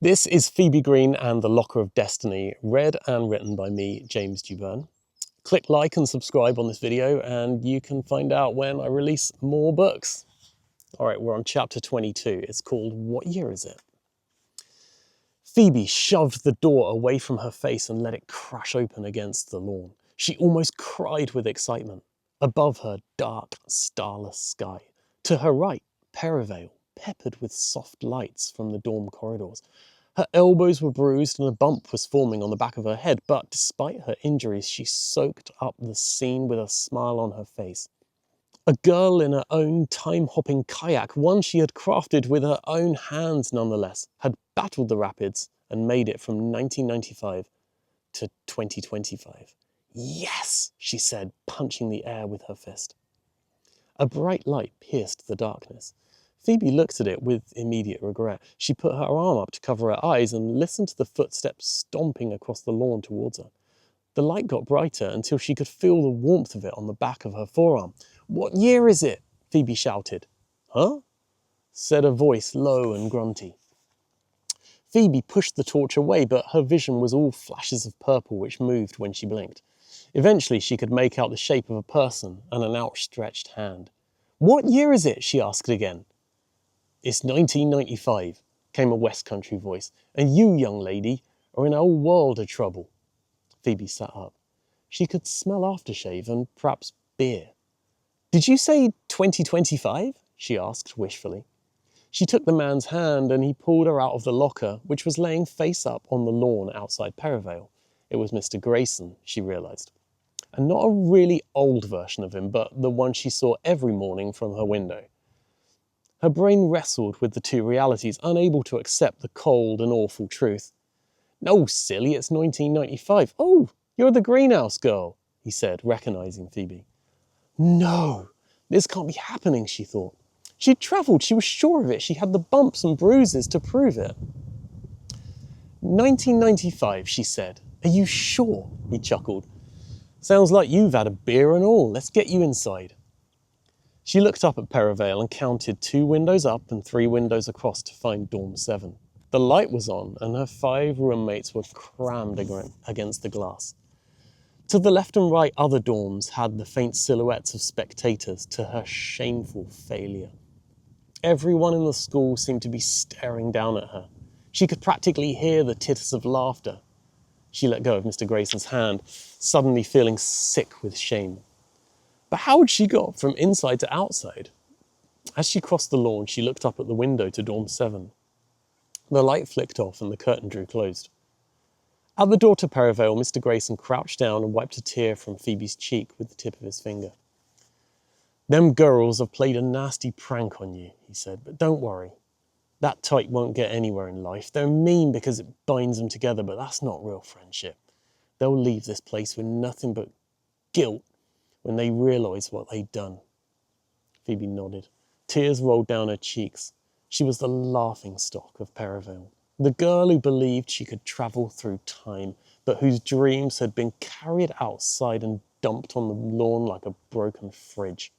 This is Phoebe Green and the Locker of Destiny, read and written by me, James Dubern. Click like and subscribe on this video and you can find out when I release more books. All right, we're on chapter 22. It's called What Year Is It? Phoebe shoved the door away from her face and let it crash open against the lawn. She almost cried with excitement. Above her, dark, starless sky. To her right, Perivale, peppered with soft lights from the dorm corridors. Her elbows were bruised and a bump was forming on the back of her head, but despite her injuries, she soaked up the scene with a smile on her face. A girl in her own time-hopping kayak, one she had crafted with her own hands nonetheless, had battled the rapids and made it from 1995 to 2025. Yes, she said, punching the air with her fist. A bright light pierced the darkness. Phoebe looked at it with immediate regret. She put her arm up to cover her eyes and listened to the footsteps stomping across the lawn towards her. The light got brighter until she could feel the warmth of it on the back of her forearm. "What year is it?" Phoebe shouted. "Huh?" said a voice low and grunty. Phoebe pushed the torch away, but her vision was all flashes of purple which moved when she blinked. Eventually she could make out the shape of a person and an outstretched hand. "What year is it?" she asked again. "It's 1995, came a West Country voice, "and you, young lady, are in a whole world of trouble." Phoebe sat up. She could smell aftershave and perhaps beer. "Did you say 2025? She asked wishfully. She took the man's hand and he pulled her out of the locker, which was laying face up on the lawn outside Perivale. It was Mr. Grayson, she realised. And not a really old version of him, but the one she saw every morning from her window. Her brain wrestled with the two realities, unable to accept the cold and awful truth. "No, silly, it's 1995. Oh, you're the greenhouse girl," he said, recognising Phoebe. No, this can't be happening, she thought. She'd travelled, she was sure of it. She had the bumps and bruises to prove it. 1995, she said. "Are you sure?" He chuckled. "Sounds like you've had a beer and all. Let's get you inside." She looked up at Perivale and counted 2 windows up and 3 windows across to find Dorm 7. The light was on and her 5 roommates were crammed against the glass. To the left and right, other dorms had the faint silhouettes of spectators to her shameful failure. Everyone in the school seemed to be staring down at her. She could practically hear the titters of laughter. She let go of Mr. Grayson's hand, suddenly feeling sick with shame. But how had she got from inside to outside? As she crossed the lawn, she looked up at the window to Dorm 7. The light flicked off and the curtain drew closed. At the door to Perivale, Mr. Grayson crouched down and wiped a tear from Phoebe's cheek with the tip of his finger. "Them girls have played a nasty prank on you," he said, "but don't worry. That type won't get anywhere in life. They're mean because it binds them together, but that's not real friendship. They'll leave this place with nothing but guilt when they realise what they've done." Phoebe nodded. Tears rolled down her cheeks. She was the laughingstock of Perivale. The girl who believed she could travel through time, but whose dreams had been carried outside and dumped on the lawn like a broken fridge.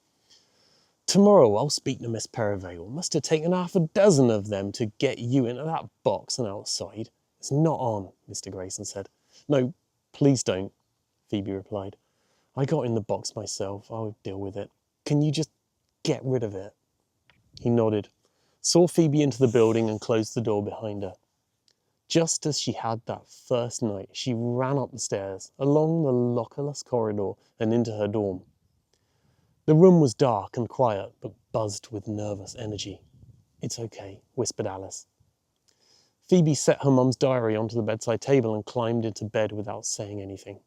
"Tomorrow I'll speak to Miss Perivale. Must have taken half a dozen of them to get you into that box and outside." "It's not on," Mr. Grayson said. "No, please don't," Phoebe replied. "I got in the box myself. I'll deal with it. Can you just get rid of it?" He nodded, saw Phoebe into the building and closed the door behind her. Just as she had that first night, she ran up the stairs, along the lockerless corridor and into her dorm. The room was dark and quiet, but buzzed with nervous energy. "It's okay," whispered Alice. Phoebe set her mum's diary onto the bedside table and climbed into bed without saying anything.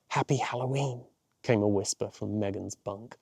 "Happy Halloween," came a whisper from Megan's bunk.